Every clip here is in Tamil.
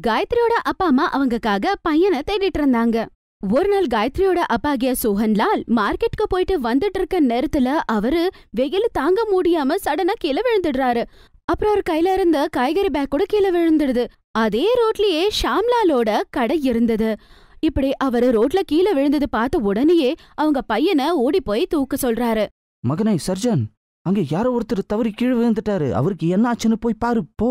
காயத்ரியோட அப்பா அம்மா அவங்கக்காக பையனை தேடிட்டு இருந்தாங்க. ஒரு நாள் காயத்ரியோட அப்பாகிய சோஹன்லால் மார்க்கெட்டுக்கு போயிட்டு வந்துட்டு இருக்க நேரத்துல அவரு வெயில தாங்க முடியாம சடனா கீழே விழுந்துடுறாரு. அப்புறம் அவர் கையில இருந்த காய்கறி பேக் கூட கீழே விழுந்துடுது. அதே ரோட்லயே ஷாம்லாலோட கடை இருந்தது. இப்படி அவரு ரோட்ல கீழே விழுந்தது பார்த்த உடனேயே அவங்க பையனை ஓடி போய் தூக்க சொல்றாரு. மகனே சர்ஜன், அங்க யாரோ ஒருத்தர் தவறி கீழே விழுந்துட்டாரு, அவருக்கு என்ன ஆச்சுன்னு போய் பாரு போ.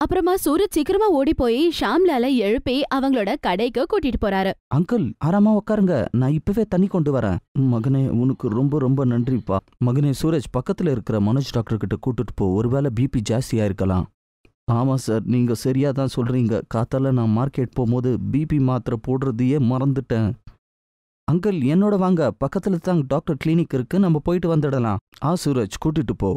அப்புறமா சூரஜ் சீக்கிரமா ஓடி போய் ஷாம்லால எழுப்பி அவங்களோட கடைக்கு கூட்டிட்டு போறாரு. அங்கிள் ஆராமா உட்காருங்க, நான் இப்பவே தண்ணி கொண்டு வரேன். மகனே உனக்கு ரொம்ப ரொம்ப நன்றிப்பா. மகனே சூரஜ், பக்கத்துல இருக்கிற மனோஜ் டாக்டர் கிட்ட கூட்டிட்டு போ, ஒருவேளை பிபி ஜாஸ்தியா இருக்கலாம். ஆமா சார், நீங்க சரியா தான் சொல்றீங்க. காத்தால நான் மார்க்கெட் போகும்போது பிபி மாத்திரை போடுறதையே மறந்துட்டேன். அங்கிள் என்னோட வாங்க, பக்கத்துல தான் டாக்டர் கிளினிக் இருக்கு, நம்ம போயிட்டு வந்துடலாம். சூரஜ் கூட்டிட்டு போ.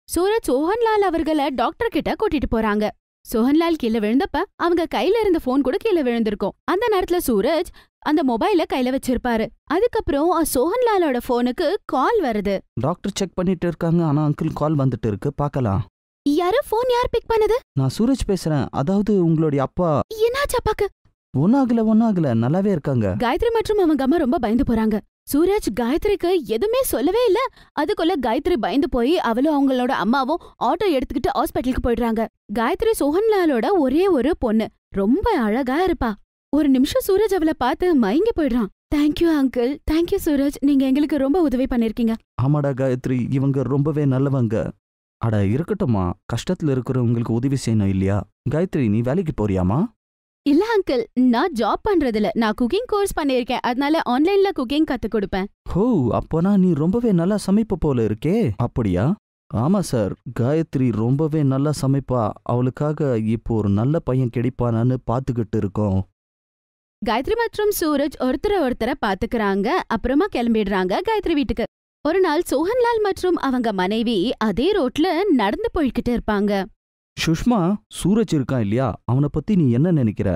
சூரஜ் சோஹன்லால் அவர்களை டாக்டர் கிட்ட கூட்டிட்டு போறாங்க. சோஹன்லால் கீழே விழுந்தப்ப அவங்க கையில இருந்த போன் கூட கீழே விழுந்திருக்கும். அந்த நேரத்துல சூரஜ் அந்த மொபைல கையில வச்சிருப்பாரு. அதுக்கப்புறம் சோஹன்லாலோட போனுக்கு கால் வருது. டாக்டர் செக் பண்ணிட்டு இருக்காங்க, ஆனா அங்கிள் கால் வந்துட்டு இருக்கு, பாக்கலாம். யாரு போன்? யார் பிக் பண்ணது? நான் சூரஜ் பேசுறேன். அதாவது உங்களுடைய அப்பா. என்னாச்சு அப்பாக்கு? ஒன்னாகல நல்லாவே இருக்காங்க. காயத்ரி மற்றும் அவங்க அம்மா ரொம்ப பயந்து போறாங்க. சூரஜ் காயத்ரிக்கு எதுவுமே சொல்லவே இல்ல. அதுக்குள்ள காயத்ரி பயந்து போய் அவளும் அவங்களோட அம்மாவும் ஆட்டோ எடுத்துக்கிட்டு ஹாஸ்பிட்டலுக்கு போயிடுறாங்க. காயத்ரி சோஹன்லாலோட ஒரே ஒரு பொண்ணு, ரொம்ப அழகா இருப்பா. ஒரு நிமிஷம் சூரஜ் அவளை பார்த்து மயங்கி போயிடுறான். தேங்க்யூ அங்கிள், தேங்க்யூ சூரஜ், நீங்க எங்களுக்கு ரொம்ப உதவி பண்ணிருக்கீங்க. ஆமாடா காயத்ரி, இவங்க ரொம்பவே நல்லவங்க. அட இருக்கட்டும்மா, கஷ்டத்துல இருக்கிறவங்களுக்கு உதவி செய்யணும் இல்லையா? காயத்ரி, நீ வேலைக்கு போறியாமா? இல்ல அங்கிள், நான் ஜாப் பண்றதில்ல, நான் குக்கிங் கோர்ஸ் பண்ணிருக்கேன். அதனால ஆன்லைன்ல குக்கிங் கத்து கொடுப்பேன். ஓ, அப்போனா நீ ரொம்பவே நல்லா சமைப்ப போல இருக்கே. அப்படியா? ஆமா சார், காயத்ரி ரொம்பவே நல்லா சமைப்பா. அவளுக்காக இப்போ ஒரு நல்ல பையன் கிடைப்பானான்னு பாத்துக்கிட்டு இருக்கோம். காயத்ரி மற்றும் சூரஜ் ஒருத்தரை பாத்துக்கிறாங்க. அப்புறமா கிளம்பிடுறாங்க காயத்ரி வீட்டுக்கு. ஒரு நாள் சோஹன்லால் மற்றும் அவங்க மனைவி அதே ரோட்ல நடந்து போய்கிட்டு இருப்பாங்க. சுஷ்மா, சூரஜ் இருக்கான் இல்லையா, அவனை பத்தி நீ என்ன நினைக்கிற?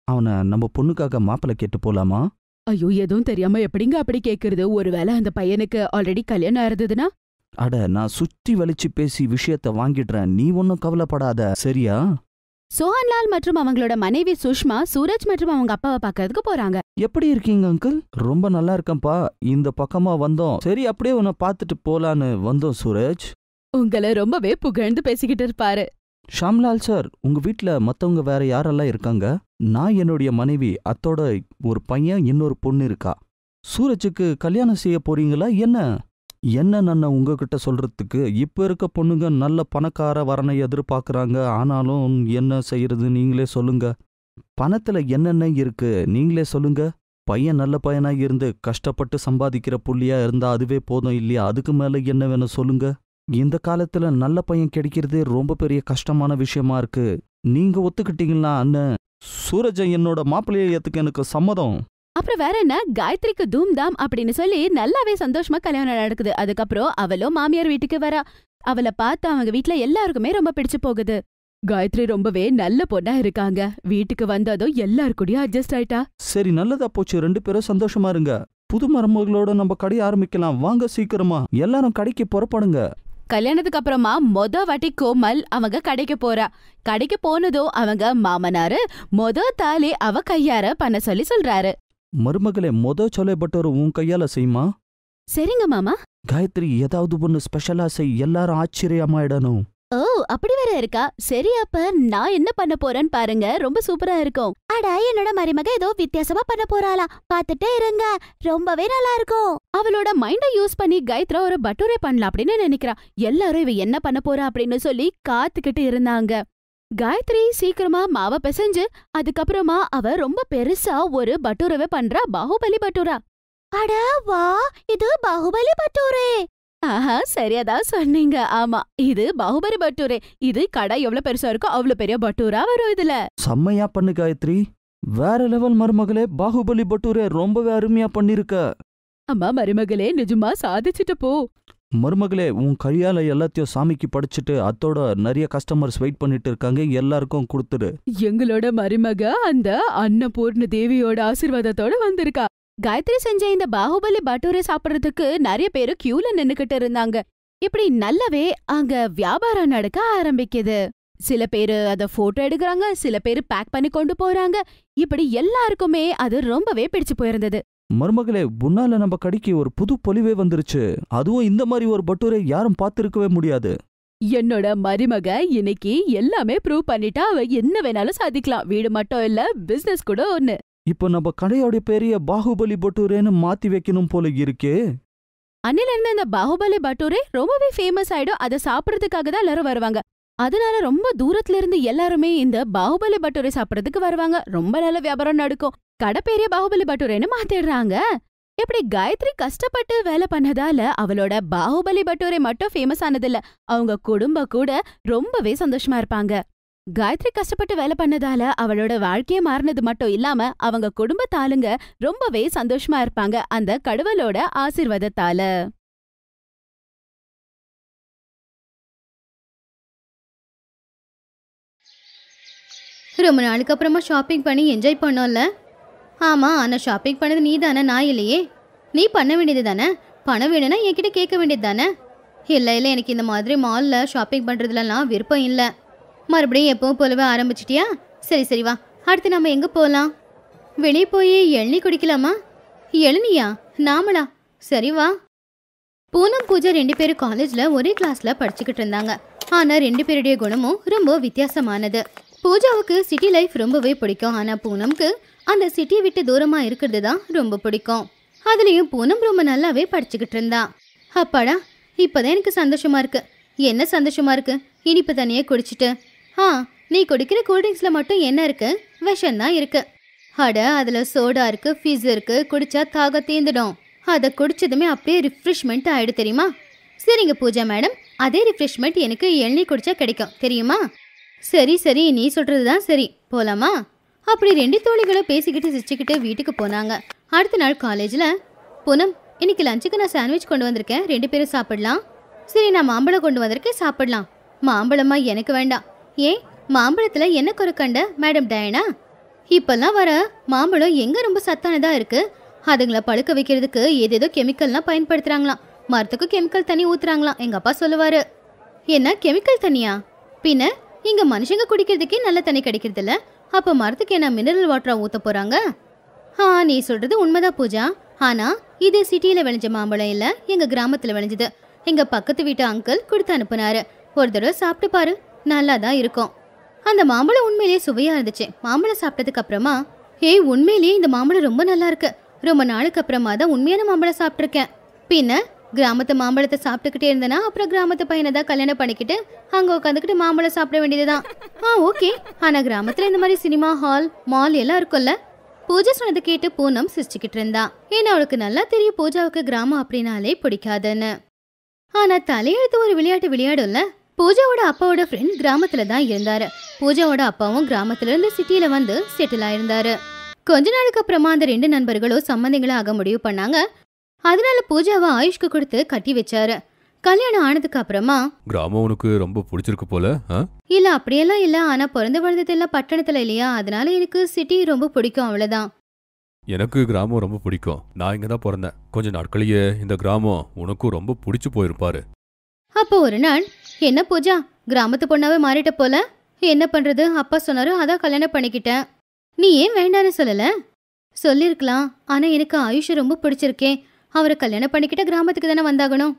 அவனை நம்ம பொண்ணுக்காக மாப்பிள்ளை கேட்டு போலாமா? ஐயோ, எதுவும் தெரியாம எப்படிங்க அப்படி கேக்குறது? ஒருவேளை அந்த பையனுக்கு ஆல்ரெடி கல்யாணம் ஆயிருந்ததுன்னா? அட, நான் சுத்தி வலிச்சு பேசி விஷயத்த வாங்கிடுறேன், நீ ஒன்னும் கவலைப்படாத, சரியா? சோஹன்லால் மற்றும் அவங்களோட மனைவி சுஷ்மா சூரஜ் மற்றும் அவங்க அப்பாவை பாக்கிறதுக்கு போறாங்க. எப்படி இருக்கீங்க அங்கிள்? ரொம்ப நல்லா இருக்கேன்ப்பா. இந்த பக்கமா வந்தோம், சரி அப்படியே உன்னை பாத்துட்டு போலான்னு வந்தோம். சூரஜ் உங்களை ரொம்பவே புகழ்ந்து பேசிக்கிட்டு இருப்பாரு. ஷாம்லால் சார், உங்க வீட்ல மத்தவங்க வேற யாரெல்லாம் இருக்காங்க? நான், என்னுடைய மனைவி, அத்தோட ஒரு பையன், இன்னொரு பொண்ணு இருக்கா. சூரஜுக்கு கல்யாணம் செய்ய போறீங்களா என்ன? என்ன நான் உங்ககிட்ட சொல்றதுக்கு, இப்ப இருக்க பொண்ணுங்க நல்ல பணக்கார வரனை எதிர்பார்க்கறாங்க. ஆனாலும் என்ன செய்யறது, நீங்களே சொல்லுங்க. பணத்துல என்னென்ன இருக்கு நீங்களே சொல்லுங்க. பையன் நல்ல பையனா இருந்து கஷ்டப்பட்டு சம்பாதிக்கிற புள்ளியா இருந்தா அதுவே போதும் இல்லையா? அதுக்கு மேல என்ன வேணும் சொல்லுங்க. இந்த காலத்துல நல்ல பையன் கிடைக்கிறதே ரொம்ப பெரிய கஷ்டமான விஷயமா இருக்கு. நீங்க ஒத்துக்கிட்டீங்களா அண்ணன்? சூரஜை என்னோட மாப்பிள்ளையை ஏத்துக்க எனக்கு சம்மதம். அப்புறம் வேற என்ன, காயத்ரிக்கு தூம் தாம் அப்படின்னு சொல்லி நல்லாவே சந்தோஷமா கல்யாணம் நடக்குது. அதுக்கப்புறம் அவளும் மாமியார் வீட்டுக்கு வரா. அவளை பார்த்து அவங்க வீட்டுல எல்லாருக்குமே ரொம்ப பிடிச்சு போகுது. காயத்ரி ரொம்பவே நல்ல பொண்ணா இருக்காங்க. வீட்டுக்கு வந்ததும் எல்லாருக்கூடயும் அட்ஜஸ்ட் ஆயிட்டா. சரி, நல்லதா போச்சு, 2 பேரும் சந்தோஷமா இருங்க. புது மருமகளோட நம்ம கடை ஆரம்பிக்கலாம், வாங்க சீக்கிரமா எல்லாரும் கடைக்கு புறப்படுங்க. கல்யாணத்துக்கு அப்புறமா மொத வாட்டி கோமல் அவங்க கடைக்கு போறா. கடைக்கு போனதும் அவங்க மாமனாரு தாலி அவ கையார பண்ண சொல்றாரு. மருமகளே, சொல்ல பட்டோரு உன் கையால செய்யுமா? சரிங்க மாமா. காயத்ரி, ஏதாவது ஒண்ணு ஸ்பெஷலா செய், எல்லாரும் ஆச்சரியமாயிடணும். ஓ, அப்படி வேற இருக்கா? சரி, அப்ப நான் என்ன பண்ண போறேன்னு பாருங்க, ரொம்ப சூப்பரா இருக்கும். அட, என்னோட மருமக ஏதோ வித்தியாசமா பண்ண போறாளா, பாத்துட்டே இருங்க, ரொம்பவே நல்லா இருக்கும். அவளோட மைண்ட யூஸ் பண்ணி காயத்ரா ஒரு பட்டூரே பண்ணலாம் அப்படின்னு நினைக்கிறா. எல்லாரும் இவ என்ன பண்ண போறா அப்படின்னு சொல்லி காத்துக்கிட்டு இருந்தாங்க. காயத்ரி சீக்கிரமா மாவை பிசைஞ்சு அதுக்கப்புறமா அவ ரொம்ப பெருசா ஒரு பட்டூரவே பண்றா, பாகுபலி பட்டூரா. அட வா, இது பாகுபலி பட்டூரே. ஆஹா, சரியாதான் சொன்னீங்க. ஆமா, இது பாகுபலி பட்டூரே. இது கடை எவ்வளவு பெருசா இருக்கோ அவ்வளவு பெரிய பட்டூரா வரும் இதுல. செம்மையா பண்ணு காயத்ரி, வேற லெவல் மருமகளே. பாகுபலி பட்டூரே ரொம்பவே அருமையா பண்ணிருக்க. அம்மா மருமகளே, நிஜமா சாதிச்சுட்டு போ. மருமகளே, உன் கையால எல்லாத்தையும் சாமிக்கு படைச்சிட்டு அத்தோட நிறைய கஸ்டமர்ஸ் வெயிட் பண்ணிட்டு இருக்காங்க, எல்லாருக்கும் கொடுத்துடு. எங்களோட மருமக அந்த அன்னபூர்ண தேவியோட ஆசீர்வாதத்தோட வந்திருக்கா. காயத்ரி செஞ்ச இந்த பாகுபலி பட்டூரை சாப்பிடுறதுக்கு நிறைய பேரு கியூல நின்னுகிட்டு இருந்தாங்க. இப்படி நல்லாவே அங்க வியாபாரம் நடக்க ஆரம்பிக்குது. சில பேரு அத போட்டோ எடுக்கறாங்க, சில பேரு பேக் பண்ணி கொண்டு போறாங்க. இப்படி எல்லாருக்குமே அது ரொம்பவே பிடிச்சு போயிருந்தது. மருமகளே, உன்னால நம்ம கடைக்கு ஒரு புது பொலிவே வந்துருச்சு. அதுவும் இந்த மாதிரி ஒரு பட்டூரை யாரும் பார்த்திருக்கவே முடியாது. என்னோட மருமக இன்னைக்கு எல்லாமே ப்ரூவ் பண்ணிட்டா. அவ என்ன வேணாலும் சாதிக்கலாம். வீடு மட்டும் இல்ல, பிசினஸ் கூட ஒண்ணு. இப்போ நம்ம கடையோட பெரிய பாகுபலி பட்டூரேன்னு மாத்தி வைக்கணும் போல இருக்கே. அன்னில இருந்து இந்த பாகுபலி பட்டூரே ரொம்பவே ஃபேமஸ் ஆயிடும். அதை சாப்பிடறதுக்காக தான் எல்லாரும் வருவாங்க. அதனால ரொம்ப தூரத்துல இருந்து எல்லாருமே இந்த பாகுபலி பட்டூரை சாப்பிடறதுக்கு வருவாங்க. ரொம்ப நல்ல வியாபாரம் நடக்கும். கடை பேரிய பாகுபலி பட்டூரேன்னு மாத்திடுறாங்க. எப்படி காயத்ரி கஷ்டப்பட்டு வேலை பண்ணதால அவளோட பாகுபலி பட்டூரை மட்டும் ஃபேமஸ் ஆனதில்ல, அவங்க குடும்பம் கூட ரொம்பவே சந்தோஷமா இருப்பாங்க. காயத்ரி கஷ்டப்பட்டு வேலை பண்ணதால அவளோட வாழ்க்கையே மாறினது மட்டும் இல்லாம அவங்க குடும்பத்தாளுங்க ரொம்பவே சந்தோஷமா இருப்பாங்க அந்த கடவுளோட ஆசீர்வாதத்தால. ரொம்ப நாளுக்கு அப்புறமா ஷாப்பிங் பண்ணி என்ஜாய் பண்ணோம்ல. ஆமாம், ஆனால் ஷாப்பிங் பண்ணது நீ தானே, நான் இல்லையே. நீ பண்ண வேண்டியது தானே. பணம் வேணும்னா என்கிட்ட கேட்க வேண்டியது தானே. இல்லை இல்லை, எனக்கு இந்த மாதிரி மாலில் ஷாப்பிங் பண்ணுறதுலலாம் விருப்பம் இல்லை. மறுபடியும் எப்பவும் போலவே ஆரம்பிச்சிட்டியா? சரி சரி வா, அடுத்து நம்ம எங்கே போகலாம்? வெளியே போய் இளநீ குடிக்கலாமா? இளநியா? நாமளா? சரி வா. பூனம் பூஜா 2 பேரும் காலேஜில் ஒரே கிளாஸில் படிச்சுக்கிட்டு இருந்தாங்க. ஆனால் 2 பேருடைய குணமும் ரொம்ப வித்தியாசமானது. பூஜாவுக்கு சிட்டி லைஃப் ரொம்பவே பிடிக்கும். ஆனால் பூனம்க்கு அந்த சிட்டியை விட்டு தூரமாக இருக்கிறது தான் ரொம்ப பிடிக்கும். அதுலேயும் பூனம் ரொம்ப நல்லாவே படிச்சுக்கிட்டு இருந்தா. அப்பாடா, இப்போதான் எனக்கு சந்தோஷமா இருக்கு. என்ன சந்தோஷமா இருக்கு? இனிப்பு தண்ணியே குடிச்சிட்டு. நீ குடிக்கிற கூல்ட்ரிங்க்ஸில் மட்டும் என்ன இருக்கு? விஷம்தான் இருக்கு. அட, அதில் சோடா இருக்கு, ஃபிஸ் இருக்கு. குடிச்சா தாக தீந்துடும். அதை குடிச்சதுமே அப்படியே ரிஃப்ரெஷ்மெண்ட் ஆயிடு தெரியுமா? சரிங்க பூஜா மேடம், அதே ரிஃப்ரெஷ்மெண்ட் எனக்கு இளநீ குடிச்சா கிடைக்கும் தெரியுமா? சரி சரி, நீ சொல்றது தான் சரி, போலாமா? அப்படி 2 தோழிகளும் பேசிக்கிட்டு சிரிச்சுக்கிட்டு வீட்டுக்கு போனாங்க. அடுத்த நாள் காலேஜில், பூனம், இன்னைக்கு லஞ்சுக்கு நான் சாண்ட்விச் கொண்டு வந்திருக்கேன், 2 பேரும் சாப்பிடலாம். சரி, நான் மாம்பழம் கொண்டு வந்திருக்கேன், சாப்பிடலாம். மாம்பழமா? எனக்கு வேண்டாம். ஏன், மாம்பழத்தில் என்ன குறை கண்ட மேடம் டயனா? இப்பெல்லாம் வர மாம்பழம் எங்கே ரொம்ப சத்தானதாக இருக்கு. அதுங்களை பழுக்க வைக்கிறதுக்கு ஏதேதோ கெமிக்கல்லாம் பயன்படுத்துகிறாங்களாம். மரத்துக்கு கெமிக்கல் தண்ணி ஊற்றுறாங்களாம், எங்கள் அப்பா சொல்லுவார். என்ன கெமிக்கல் தண்ணியா? பின்ன இங்கே மனுஷங்க குடிக்கிறதுக்கே நல்ல தண்ணி கிடைக்கிறது இல்லை, அப்போ மரத்துக்கு என்ன மினரல் வாட்டராக ஊற்ற போகிறாங்க? நீ சொல்கிறது உண்மைதான் பூஜா. ஆனால் இது சிட்டியில் விளைஞ்ச மாம்பழம் இல்லை, எங்கள் கிராமத்தில் விளைஞ்சது. எங்கள் பக்கத்து வீட்டு அங்கிள் கொடுத்து அனுப்புனாரு. ஒரு தடவை சாப்பிட்டு பாரு, நல்லா தான் இருக்கும். அந்த மாம்பழம் உண்மையிலேயே சுவையாக இருந்துச்சு. மாம்பழம் சாப்பிட்டதுக்கு அப்புறமா, உண்மையிலேயே இந்த மாம்பழம் ரொம்ப நல்லா இருக்கு. ரொம்ப நாளுக்கு அப்புறமா தான் உண்மையான மாம்பழம் சாப்பிட்ருக்கேன். பின்ன கிராமத்து மாம்பழத்தை சாப்பிட்டுக்கிட்டே இருந்தேன்னா அப்புறம் கிராமத்து பையனை தான் கல்யாணம் பண்ணிக்கிட்டு அங்கே உட்காந்துக்கிட்டு மாம்பழம் சாப்பிட வேண்டியதுதான். ஓகே, ஆனால் கிராமத்தில் இந்த மாதிரி சினிமா ஹால், மால் எல்லாம் இருக்கும்ல. பூஜா சொன்னதை கேட்டு பூனம் சிரிச்சுக்கிட்டு இருந்தா. ஏன்னா அவளுக்கு நல்லா தெரியும் பூஜாவுக்கு கிராமம் அப்படின்னாலே பிடிக்காதுன்னு. ஆனா தலையெழுத்து ஒரு விளையாட்டு விளையாடும்ல. பூஜாவோட அப்பாவோட ஃப்ரெண்ட் கிராமத்துல தான் இருந்தாரு. பூஜாவோட அப்பாவும் கிராமத்துல இருந்து சிட்டியில வந்து செட்டில் ஆயிருந்தாரு. கொஞ்ச நாளுக்கு அப்புறமா அந்த 2 நண்பர்களும் சம்பந்திகளா ஆக முடிவு பண்ணாங்க. அதனால பூஜாவை ஆயுஷ்க்கு கொடுத்து கட்டி வச்சாரு. கல்யாணம் ஆனதுக்கு அப்புறமா, கிராமம் உனக்கு ரொம்ப பிடிச்சிருக்கு போல? இல்ல அப்படியெல்லாம் இல்ல, ஆனா பிறந்து வளர்ந்தது எல்லாம் பட்டணத்துல இல்லையா, அதனால எனக்கு சிட்டி ரொம்ப பிடிக்கும், அவ்வளவுதான். எனக்கு கிராமம் ரொம்ப பிடிக்கும். நான் இங்க தான் பிறந்தேன். கொஞ்ச நாட்களையே இந்த கிராமம் உனக்கும் ரொம்ப பிடிச்சு போயிருப்பாரு. அப்போ ஒரு நாள், என்ன பூஜா, கிராமத்து பொண்ணாவே மாறிட்ட போல. என்ன பண்றது, அப்பா சொன்னாரு, அதான் கல்யாணம் பண்ணிக்கிட்டேன். நீ ஏன் வேண்டான்னு சொல்லல? சொல்லிருக்கலாம், ஆனா எனக்கு ஆயுஷ் ரொம்ப பிடிச்சிருக்கே. அவரை கல்யாணம் பண்ணிக்கிட்ட கிராமத்துக்கு தானே வந்தாகணும்.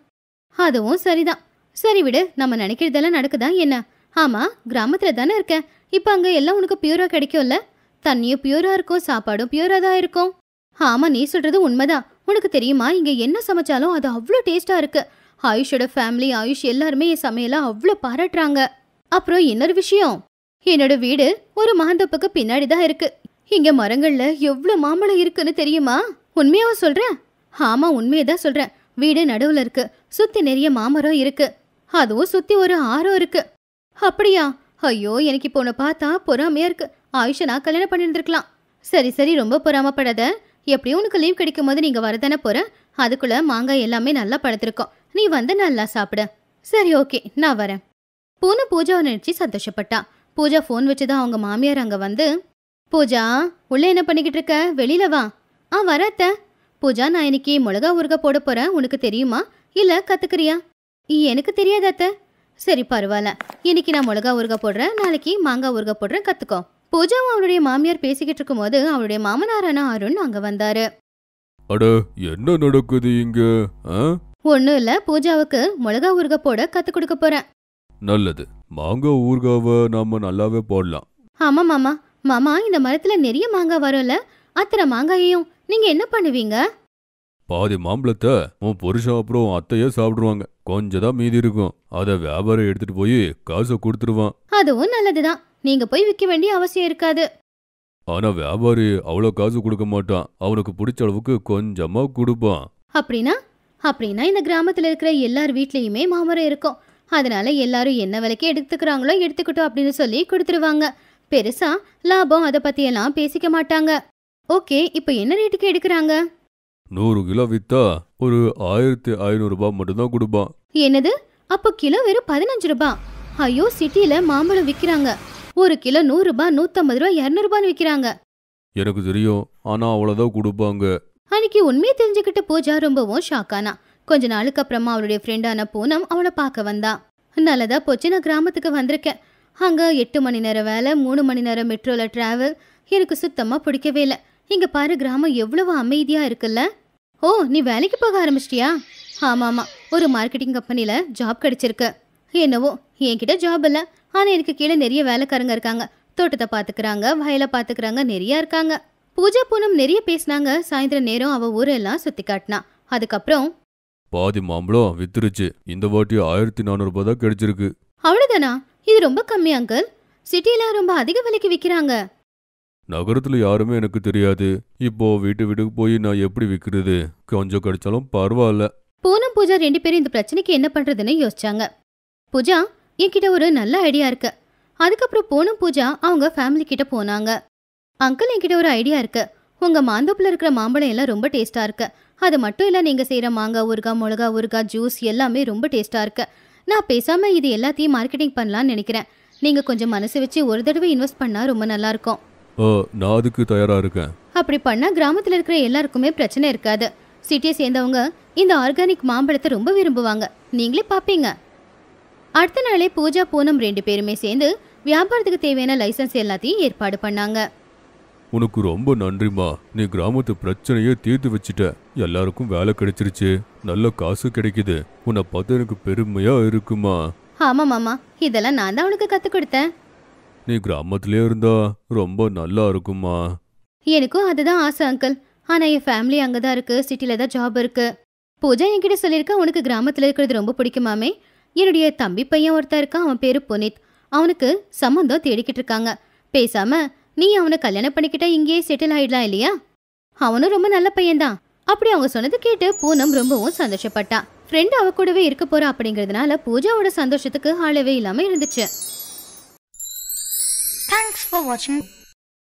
அதுவும் சரிதான். சரி விடு, நம்ம நினைக்கிறதெல்லாம் நடக்குதா என்ன? ஆமா, கிராமத்துல தானே இருக்க. இப்ப அங்க எல்லாம் உனக்கு பியூரா கிடைக்கும்ல. தண்ணியும் பியூரா இருக்கும், சாப்பாடும் பியூரா தான் இருக்கும். ஆமா, நீ சொல்றது உண்மைதான். உனக்கு தெரியுமா, இங்க என்ன சமைச்சாலும் அது அவ்வளோ டேஸ்டா இருக்கு. ஆயுஷோட ஃபேமிலி, ஆயுஷ் எல்லாருமே என் சமையலை அவ்வளோ பாராட்டுறாங்க. அப்புறம் இன்னொரு விஷயம், என்னோட வீடு ஒரு மாந்தோப்புக்கு பின்னாடி தான் இருக்கு. இங்க மரங்கள்ல எவ்வளோ மாம்பழம் இருக்குன்னு தெரியுமா? உண்மையாவ சொல்றேன்? ஆமா, உண்மையதான் சொல்றேன். வீடு நடுவுல இருக்கு, சுத்தி நிறைய மாமரம் இருக்கு, அதுவும் சுத்தி ஒரு ஆறும் இருக்கு. அப்படியா? ஐயோ, எனக்கு இப்போ உன்னை பார்த்தா பொறாமையா இருக்கு. ஆயுஷ நான் கல்யாணம் பண்ணிருந்துருக்கலாம். சரி சரி, ரொம்ப பொறாமப்படாத. எப்படியும் உனக்கு லீவ் கிடைக்கும் போது நீங்க வரதானே போற. அதுக்குள்ள மாங்காய் எல்லாமே நல்லா பழுத்திருக்கும். நீ வந்து நல்லா சாப்பிட. சரி ஓகே, நான் வரேன். பூனை பூஜாவை நினைச்சு சந்தோஷப்பட்டா. பூஜா ஃபோன் வச்சுதான் அவங்க மாமியார் அங்க வந்து, பூஜா உள்ள என்ன பண்ணிக்கிட்டு இருக்க, வெளியில வா. வரத்த. பூஜா, நான் இன்னைக்கு மிளகா ஊறுகாய் போட போறேன், உனக்கு தெரியுமா இல்ல கத்துக்கிறியா? எனக்கு தெரியாத அத்த. சரி பரவாயில்ல, இன்னைக்கு நான் மிளகா ஊறுகாய் போடுறேன், நாளைக்கு மாங்காய் ஊறுகாய் போடுறேன், கத்துக்கோ. பூஜாவும் அவளுடைய மாமியார் பேசிக்கிட்டு இருக்கும் போது அவளுடைய மாமனாரான அருண் அங்க வந்தாரு. அட என்ன நடக்குது இங்க? ஒண்ணும் இல்ல, பூஜாவுக்கு மிளகா ஊறுகாய் போட கத்து கொடுக்க போறேன். நல்லது, மாங்காய் ஊறுகாவை நாம நல்லாவே போடலாம். ஆமா மாமா. மாமா, இந்த மரத்துல நிறைய மாங்காய் வரும்ல, அத்தனை மாங்காயையும் நீங்க என்ன பண்ணுவீங்க? பாதி மாம்பழத்தை உன் புருஷன் அப்புறம் அத்தையே சாப்பிடுவாங்க. கொஞ்சம் தான் மீதி இருக்கும். அதை வியாபாரம் எடுத்துட்டு போய் காசை கொடுத்துருவான். அதுவும் நல்லதுதான், நீங்க போய் விற்க வேண்டிய அவசியம் இருக்காது. ஆனா வியாபாரி அவ்வளோ காசு கொடுக்க மாட்டான். அவனுக்கு பிடிச்ச அளவுக்கு கொஞ்சமா கொடுப்பான். அப்படின்னா அப்படின்னா இந்த கிராமத்துல இருக்கிற எல்லார் வீட்லயுமே மாமரம் இருக்கும். அதனால எல்லாரும் என்ன விலைக்கு எடுத்துக்கிறாங்களோ எடுத்துக்கிட்டோம் அப்படின்னு சொல்லி கொடுத்துருவாங்க. பெருசா லாபம் அதை பத்தியெல்லாம் பேசிக்க மாட்டாங்க. ஓகே, இப்போ என்ன ரேட்டுக்கு எடுக்கிறாங்க? 100 கிலோ வித்தா ஒரு 1500 ரூபாய் மட்டும்தான் கொடுப்பான். என்னது? அப்போ கிலோ வெறும் 15 ரூபாய்? ஐயோ, சிட்டில மாம்பழம் விற்கிறாங்க 1 கிலோ 100 ரூபாய், 150 ரூபாய், 200 ரூபான்னு விற்கிறாங்க. எனக்கு தெரியும், ஆனா அவ்வளவுதான் கொடுப்பாங்க. அன்னைக்கு உண்மையை தெரிஞ்சுக்கிட்டு பூஜா ரொம்பவும் ஷாக்கானா. கொஞ்ச நாளுக்கு அப்புறமா அவளுடைய ஃப்ரெண்டான பூனம் அவளை பார்க்க வந்தா. நல்லதா போச்சு, நான் கிராமத்துக்கு வந்திருக்கேன். அங்க 8 மணி நேரம் வேலை, 3 மணி நேரம் மெட்ரோல டிராவல், எனக்கு சுத்தமா பிடிக்கவே இல்லை. இங்க பாரு, கிராமம் எவ்வளவு அமைதியா இருக்குல்ல. ஓ, நீ வேலைக்கு போக ஆரம்பிச்சிட்டியா? ஆமாமா, ஒரு மார்க்கெட்டிங் கம்பெனில ஜாப் கிடைச்சிருக்கு. என்னவோ என்கிட்ட ஜாப் இல்லை, ஆனா எனக்கு கீழே நிறைய வேலைக்காரங்க இருக்காங்க. தோட்டத்தை பாத்துக்கிறாங்க, வயலை பாத்துக்கிறாங்க, நிறைய இருக்காங்க. பூஜா பூனம் நிறைய பேசினாங்க. சாயந்தரம் நேரம் அவ ஊரெல்லாம் சுத்தி காட்டினா. அதுக்கப்புறம் பாதி மாம்பழம் வித்துருச்சு. இந்த வாட்டி 1400 ரூபாய் தான் கிடைச்சிருக்கு. அவ்வளவுதானா? இது ரொம்ப கம்மி அங்கிள். சிட்டில ரொம்ப அதிக விலைக்கு விற்கிறாங்க. நகரத்துல யாருமே எனக்கு தெரியாது. இப்போ வீட்டுக்கு போய் நான் எப்படி விற்கிறது? கொஞ்சம் கிடைச்சாலும் பரவாயில்ல. பூனம் பூஜா 2 பேரும் இந்த பிரச்சனைக்கு என்ன பண்றதுன்னு யோசிச்சாங்க. பூஜா, என்கிட்ட ஒரு நல்ல ஐடியா இருக்கு. அதுக்கப்புறம் பூனம் பூஜா அவங்க ஃபேமிலி கிட்ட போனாங்க. அங்கிள், என்கிட்ட ஒரு ஐடியா இருக்கு. உங்க மாந்தோப்புல இருக்கிற மாம்பழம் எல்லாம் ரொம்ப டேஸ்டா இருக்கு. அது மட்டும் இல்ல, நீங்க செய்யற மாங்காய் ஊறுகாய், மிளகா ஊறுகாய், ஜூஸ் எல்லாமே ரொம்ப டேஸ்டா இருக்கு. நான் பேசாம இது எல்லாத்தையும் மார்க்கெட்டிங் பண்ணலாம்னு நினைக்கிறேன். நீங்க கொஞ்சம் மனசு வச்சு ஒரு தடவை இன்வெஸ்ட் பண்ணா ரொம்ப நல்லா இருக்கும். நான் அதுக்கு தயாரா இருக்கேன். அப்படி பண்ணா கிராமத்துல இருக்கிற எல்லாருக்குமே பிரச்சனை இருக்காது. சிட்டியை சேர்ந்தவங்க இந்த ஆர்கானிக் மாம்பழத்தை ரொம்ப விரும்புவாங்க. நீங்களே பாப்பீங்க. அடுத்த நாளே பூஜா பூனம் 2 பேருமே சேர்ந்து வியாபாரத்துக்கு தேவையான லைசன்ஸ் எல்லாத்தையும் ஏற்பாடு பண்ணாங்க. உனக்கு ரொம்ப நன்றிமா. நீ கிராமத்து பிரச்சனையே தீர்த்து வச்சுட்ட. எல்லாருக்கும் வேலை கிடைச்சிருச்சு, நல்ல காசு கிடைக்குது. உன்னை பார்த்து எனக்கு பெருமையா இருக்குமா. ஆமா மாமா, இதெல்லாம் நான் தான் உனக்கு கத்து கொடுத்தேன். நீ கிராமத்திலே இருந்தா ரொம்ப நல்லா இருக்குமா. எனக்கும் அதுதான் ஆசை அங்கிள். ஆனா என் ஃபேமிலி அங்கதான் இருக்கு, சிட்டில தான் ஜாப் இருக்கு. பூஜா என்கிட்ட சொல்லியிருக்கா, உனக்கு கிராமத்துல இருக்கிறது ரொம்ப பிடிக்குமாமே. என்னுடைய தம்பி பையன் ஒருத்தர் இருக்கான், அவன் பேரு புனித். அவனுக்கு சம்மந்தம் தேடிக்கிட்டு இருக்காங்க. பேசாம நீ அவனை கல்யாணம் பண்ணிக்கிட்டா இங்கேயே செட்டில் ஆயிடலாம் இல்லையா? அவனும் ரொம்ப நல்ல பையன்தான். அப்படி அவங்க சொன்னது கேட்டு பூனம் ரொம்பவும் சந்தோஷப்பட்டா. ஃப்ரெண்ட் அவ கூடவே இருக்க போறா அப்படிங்கறதுனால பூஜாவோட சந்தோஷத்துக்கு ஆளவே இல்லாம இருந்துச்சு. Thanks for watching.